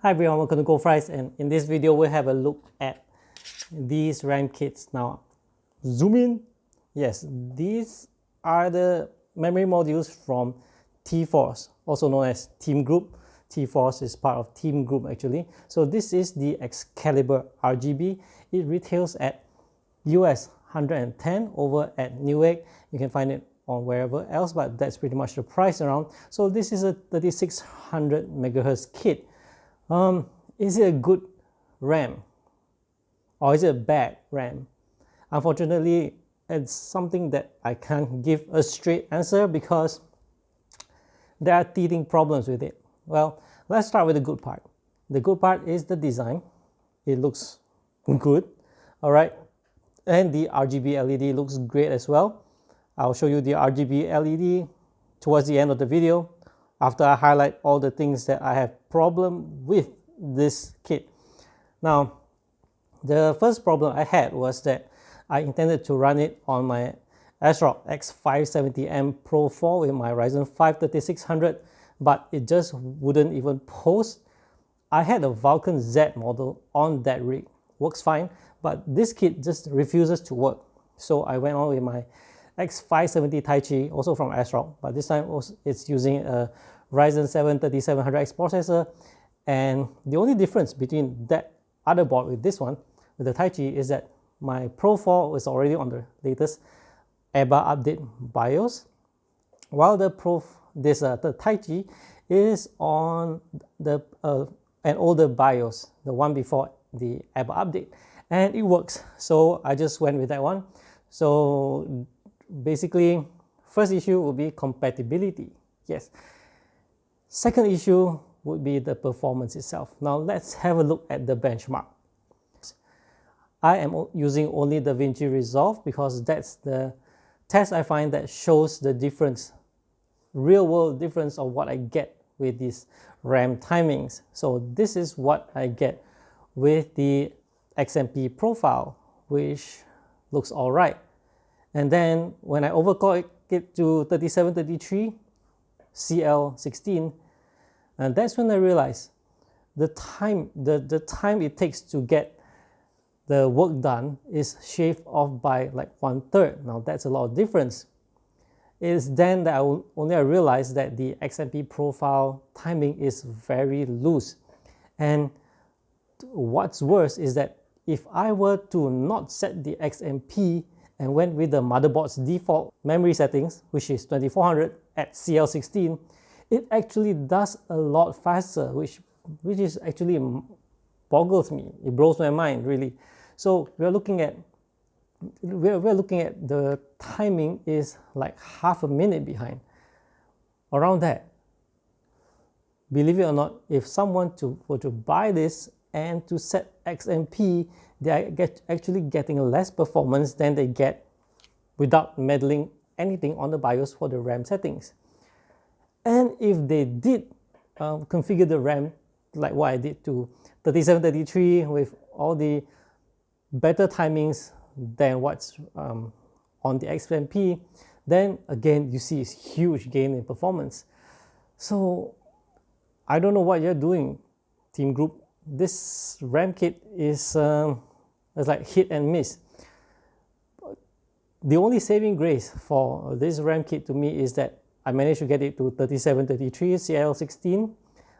Hi everyone, welcome to goldfries, and in this video we'll have a look at these RAM kits. Now zoom in. Yes, these are the memory modules from T-Force, also known as Team Group. T-Force is part of Team Group actually. So this is the XCalibur RGB. It retails at US 110 over at Newegg. You can find it on wherever else, but that's pretty much the price around. So this is a 3600 megahertz kit. Is it a good RAM or is it a bad RAM? Unfortunately, it's something that I can't give a straight answer because there are teething problems with it. Well, let's start with the good part. The good part is the design. It looks good, all right, and the RGB LED looks great as well. I'll show you the RGB LED towards the end of the video, after I highlight all the things that I have problem with this kit. Now, the first problem I had was that I intended to run it on my ASRock X570M Pro 4 with my Ryzen 5 3600, but it just wouldn't even post. I had a Vulcan Z model on that rig, works fine, but this kit just refuses to work. So I went on with my X570 Taichi, also from ASRock, but this time it's using a Ryzen 7 3700X processor. And the only difference between that other board with this one, with the Taichi, is that my Pro 4 is already on the latest EBA update BIOS, while the Taichi is on the an older BIOS, the one before the EBA update, and it works. So I just went with that one. So basically, first issue would be compatibility. Yes. Second issue would be the performance itself. Now let's have a look at the benchmark. I am using only DaVinci Resolve because that's the test I find that shows the difference, real world difference of what I get with these RAM timings. So this is what I get with the XMP profile, which looks all right. And then when I overclock it to 3733 CL16, and that's when I realized the time it takes to get the work done is shaved off by like 1/3. Now that's a lot of difference. It's then that I realized that the XMP profile timing is very loose. And what's worse is that if I were to not set the XMP and went with the motherboard's default memory settings, which is 2400 at CL16, it actually does a lot faster, which is actually boggles me. It blows my mind, really. So we're looking at the timing is like half a minute behind, around that. Believe it or not, if someone were to buy this and to set XMP, they are actually getting less performance than they get without meddling anything on the BIOS for the RAM settings. And if they did configure the RAM like what I did to 3733 with all the better timings than what's on the XMP, then again you see a huge gain in performance. So I don't know what you're doing, Team Group. This RAM kit is like hit and miss. The only saving grace for this RAM kit to me is that I managed to get it to 3733 CL16.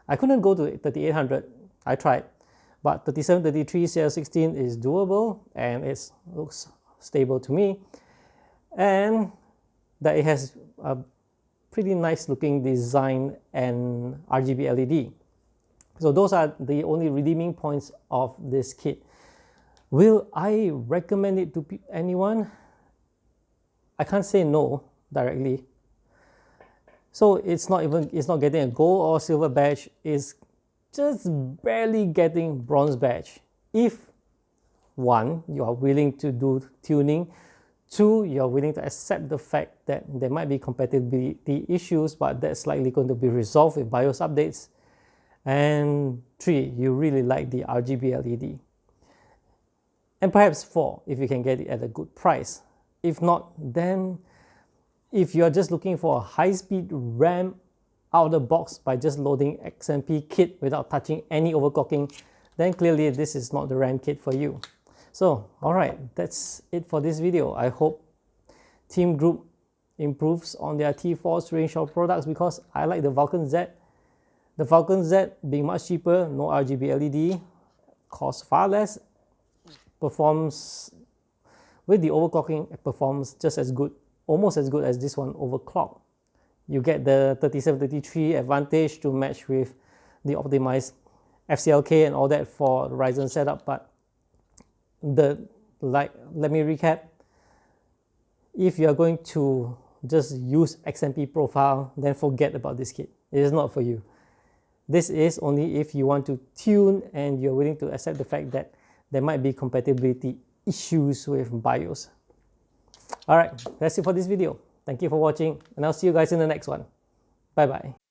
I couldn't go to 3800. I tried, but 3733 CL16 is doable and it looks stable to me, and that it has a pretty nice looking design and RGB LED. So those are the only redeeming points of this kit. Will I recommend it to anyone? I can't say no directly. So it's not getting a gold or silver badge. It's just barely getting bronze badge. If one, you are willing to do tuning. Two, you're willing to accept the fact that there might be compatibility issues, but that's likely going to be resolved with BIOS updates. And three, you really like the RGB LED. And perhaps four, if you can get it at a good price. If not, then if you're just looking for a high-speed RAM out of the box by just loading XMP kit without touching any overclocking, then clearly this is not the RAM kit for you. So, alright, that's it for this video. I hope Team Group improves on their T-Force range of products, because I like the Vulcan Z. The Vulcan Z being much cheaper, no RGB LED, costs far less, performs with the overclocking, it performs just as good, almost as good as this one overclocked. You get the 3733 advantage to match with the optimized FCLK and all that for the Ryzen setup, but let me recap. If you are going to just use XMP profile, then forget about this kit. It is not for you. This is only if you want to tune and you're willing to accept the fact that there might be compatibility issues with BIOS. Alright, that's it for this video. Thank you for watching, and I'll see you guys in the next one. Bye bye.